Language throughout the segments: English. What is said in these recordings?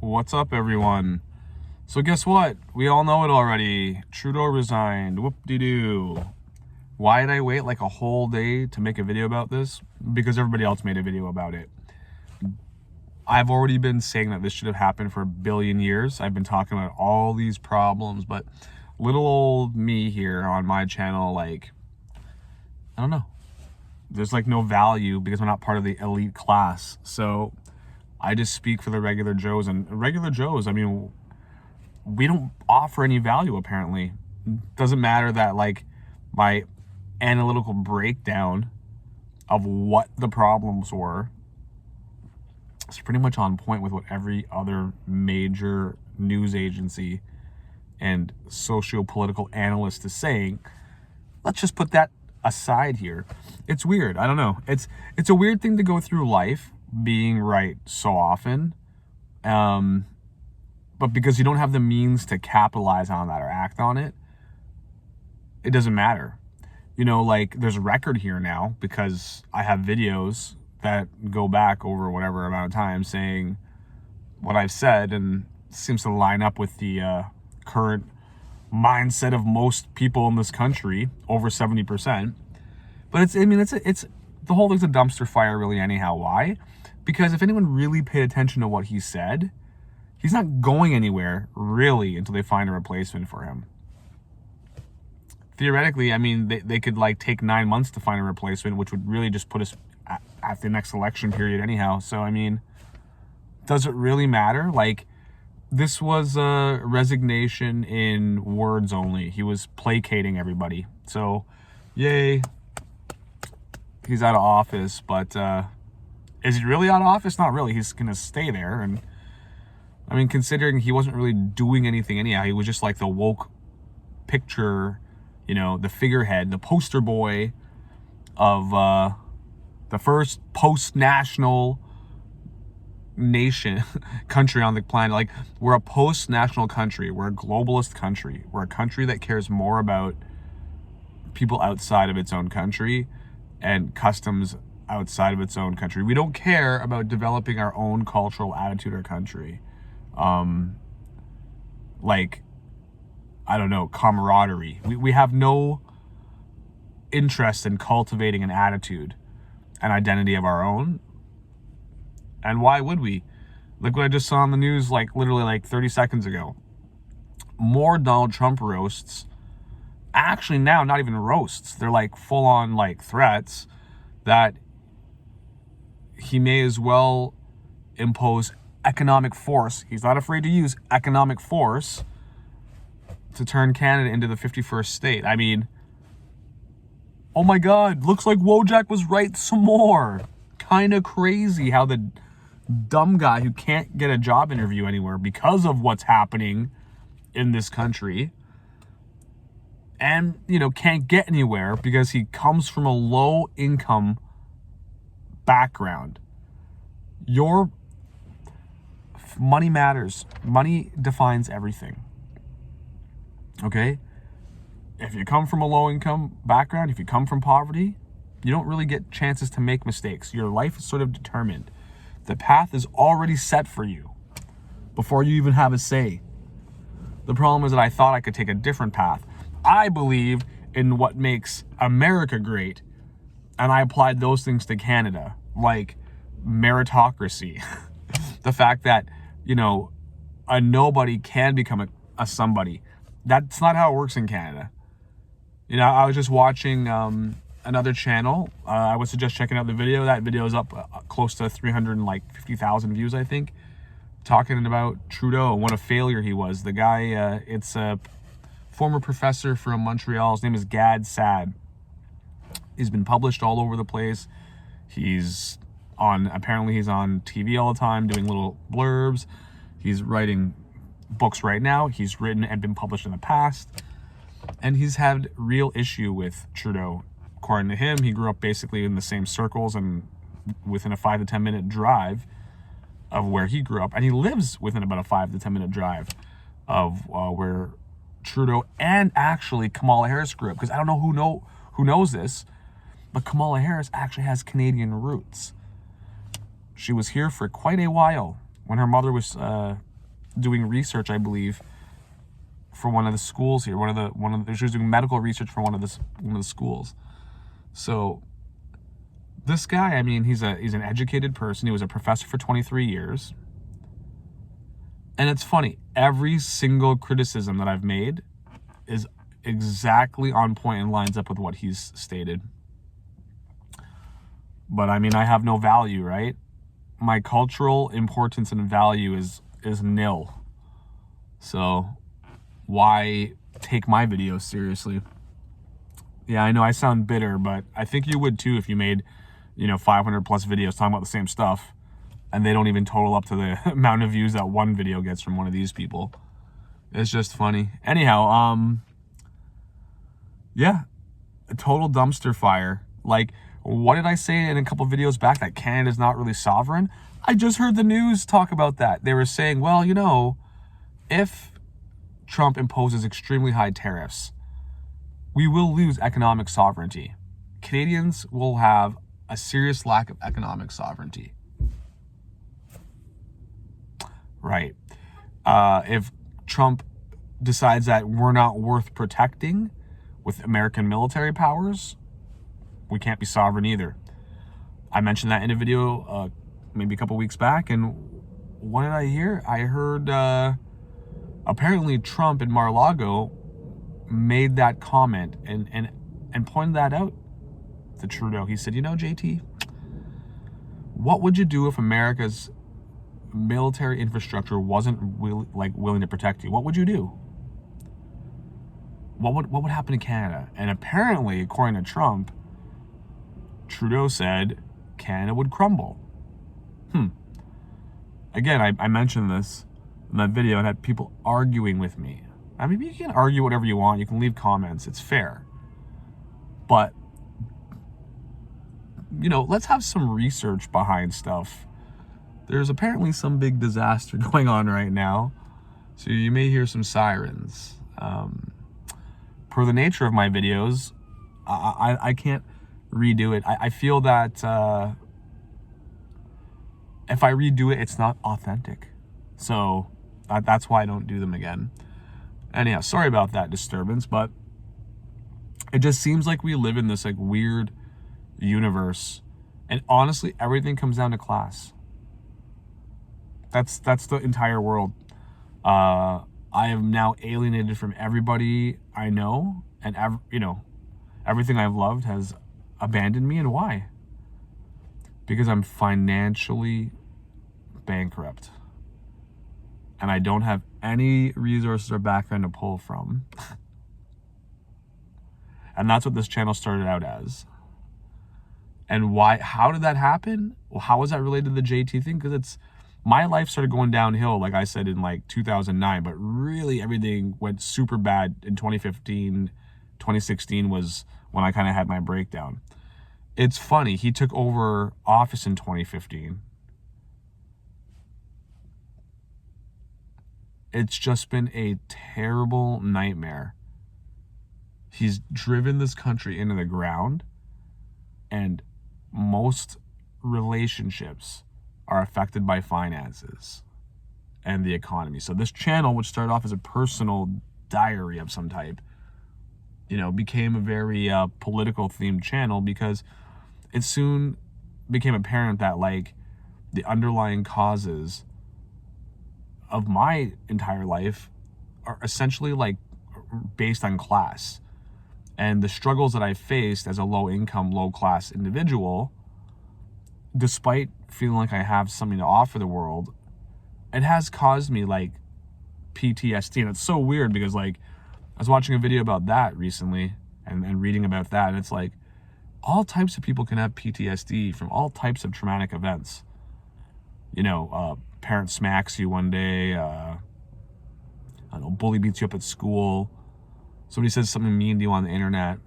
What's up, everyone? So guess what? We all know it already. Trudeau resigned. Whoop-de-doo. Why did I wait like a whole day to make a video about this? Because everybody else made a video about it. I've already been saying that this should have happened for a billion years. I've been talking about all these problems, but little old me here on my channel, like, I don't know. There's like no value because I'm not part of the elite class. So I just speak for the regular Joes, and regular Joes, I mean, we don't offer any value apparently. Doesn't matter that like my analytical breakdown of what the problems were, it's pretty much on point with what every other major news agency and socio-political analyst is saying. Let's just put that aside here. It's weird. I don't know. It's a weird thing to go through life being right so often. But because you don't have the means to capitalize on that or act on it, it doesn't matter. You know, like there's a record here now because I have videos that go back over whatever amount of time saying what I've said, and it seems to line up with the current mindset of most people in this country, over 70%. But it's the whole thing's a dumpster fire really anyhow. Why? Because if anyone really paid attention to what he said, he's not going anywhere really until they find a replacement for him. Theoretically, I mean, they could like take 9 months to find a replacement, which would really just put us at the next election period anyhow. So, I mean, does it really matter? Like, this was a resignation in words only. He was placating everybody. So, yay, he's out of office. But is he really out of office? Not really. He's going to stay there. And, I mean, considering he wasn't really doing anything anyhow, he was just like the woke picture, you know, the figurehead, the poster boy of the first post-national nation country on the planet. Like, we're a post-national country. We're a globalist country. We're a country that cares more about people outside of its own country and customs outside of its own country. We don't care about developing our own cultural attitude or country. Like, I don't know, camaraderie. We have no interest in cultivating an attitude, an identity of our own. And why would we? Look what I just saw on the news, like literally like 30 seconds ago. More Donald Trump roasts. Actually now, not even roasts. They're like full on like threats that he may as well impose economic force. He's not afraid to use economic force to turn Canada into the 51st state. I mean, oh my God, looks like Wojak was right some more. Kind of crazy how the dumb guy who can't get a job interview anywhere because of what's happening in this country, and, you know, can't get anywhere because he comes from a low income background. Your money matters. Money defines everything. Okay? If you come from a low income background, if you come from poverty, you don't really get chances to make mistakes. Your life is sort of determined. The path is already set for you before you even have a say. The problem is that I thought I could take a different path. I believe in what makes America great, and I applied those things to Canada, like meritocracy. The fact that, you know, a nobody can become a somebody. That's not how it works in Canada. You know, I was just watching another channel. I would suggest checking out the video. That video is up close to 350,000 views, I think, talking about Trudeau and what a failure he was. The guy, it's a former professor from Montreal. His name is Gad Sad. He's been published all over the place. Apparently he's on TV all the time doing little blurbs. He's writing books right now. He's written and been published in the past. And he's had real issue with Trudeau. According to him, he grew up basically in the same circles and within a 5 to 10 minute drive of where he grew up. And he lives within about a 5 to 10 minute drive of where Trudeau and actually Kamala Harris grew up. Because I don't know who knows this, but Kamala Harris actually has Canadian roots. She was here for quite a while when her mother was doing research, I believe, for one of the schools here. She was doing medical research for one of the schools. So this guy, I mean, he's an educated person. He was a professor for 23 years. And it's funny, every single criticism that I've made is exactly on point and lines up with what he's stated. But I mean, I have no value, right? My cultural importance and value is nil. So why take my videos seriously? Yeah, I know I sound bitter, but I think you would too if you made, 500 plus videos talking about the same stuff, and they don't even total up to the amount of views that one video gets from one of these people. It's just funny. Anyhow, yeah, a total dumpster fire. Like, what did I say in a couple videos back, that Canada's not really sovereign? I just heard the news talk about that. They were saying, well, if Trump imposes extremely high tariffs, we will lose economic sovereignty. Canadians will have a serious lack of economic sovereignty. Right. If Trump decides that we're not worth protecting with American military powers, we can't be sovereign either. I mentioned that in a video maybe a couple weeks back, and what did I hear? I heard apparently Trump in Mar-a-Lago made that comment and pointed that out to Trudeau. He said, JT, what would you do if America's military infrastructure wasn't willing to protect you? What would you do? What would happen to Canada? And apparently, according to Trump, Trudeau said Canada would crumble. Again, I mentioned this in that video and had people arguing with me. I mean, you can argue whatever you want. You can leave comments. It's fair. But, let's have some research behind stuff. There's apparently some big disaster going on right now, so you may hear some sirens. Per the nature of my videos, I can't redo it. I feel that if I redo it, it's not authentic. So that's why I don't do them again. Anyhow, sorry about that disturbance, but it just seems like we live in this weird universe, and honestly, everything comes down to class. That's the entire world. I am now alienated from everybody I know, and everything I've loved has abandoned me. And why? Because I'm financially bankrupt, and I don't have any resources or background to pull from. And that's what this channel started out as. And why? How did that happen? Well, how is that related to the JT thing? Because my life started going downhill, like I said, in 2009, but really everything went super bad in 2015. 2016 was when I kind of had my breakdown. It's funny, he took over office in 2015. It's just been a terrible nightmare. He's driven this country into the ground, and most relationships are affected by finances and the economy. So this channel, which started off as a personal diary of some type, became a very political themed channel, because it soon became apparent that the underlying causes of my entire life are essentially based on class. And the struggles that I faced as a low income, low class individual, despite feeling like I have something to offer the world, it has caused me PTSD. And it's so weird because I was watching a video about that recently and reading about that, and it's all types of people can have PTSD from all types of traumatic events. Parent smacks you one day, I don't know, bully beats you up at school, somebody says something mean to you on the internet,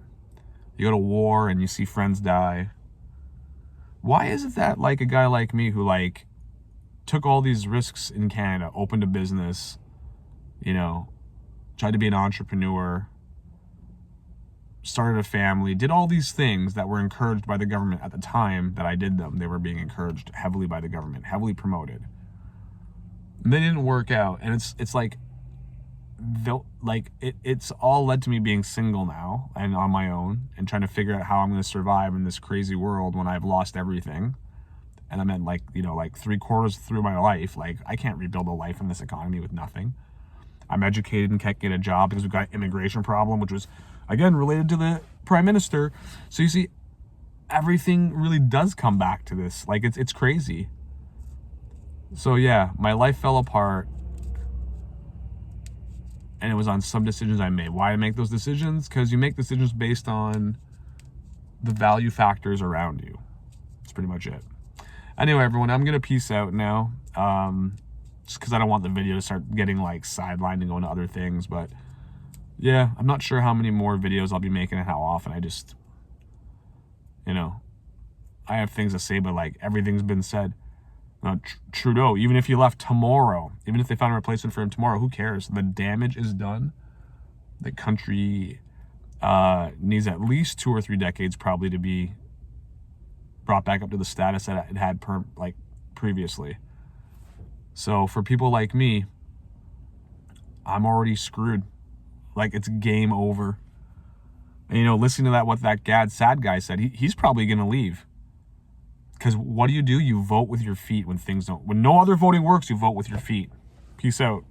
you go to war and you see friends die. Why is it that a guy like me who took all these risks in Canada, opened a business, tried to be an entrepreneur, started a family, did all these things that were encouraged by the government at the time that I did them? They were being encouraged heavily by the government, heavily promoted. They didn't work out, and it's like, it's all led to me being single now and on my own and trying to figure out how I'm going to survive in this crazy world when I've lost everything. And I'm at like 3/4 through my life. Like, I can't rebuild a life in this economy with nothing. I'm educated and can't get a job because we've got an immigration problem, which was, again, related to the prime minister. So you see, everything really does come back to this. Like, it's crazy. So yeah, my life fell apart, and it was on some decisions I made. Why I make those decisions? Because you make decisions based on the value factors around you. That's pretty much it. Anyway, everyone, I'm gonna peace out now. Just because I don't want the video to start getting like sidelined and going to other things. But yeah, I'm not sure how many more videos I'll be making and how often. I just, I have things to say, but like, everything's been said. Trudeau, even if he left tomorrow, even if they found a replacement for him tomorrow, who cares? The damage is done. The country needs at least 2 or 3 decades probably to be brought back up to the status that it had previously. So for people like me, I'm already screwed. Like, it's game over. And listening to what that sad guy said, he's probably gonna leave. Because what do? You vote with your feet when things don't. When no other voting works, you vote with your feet. Peace out.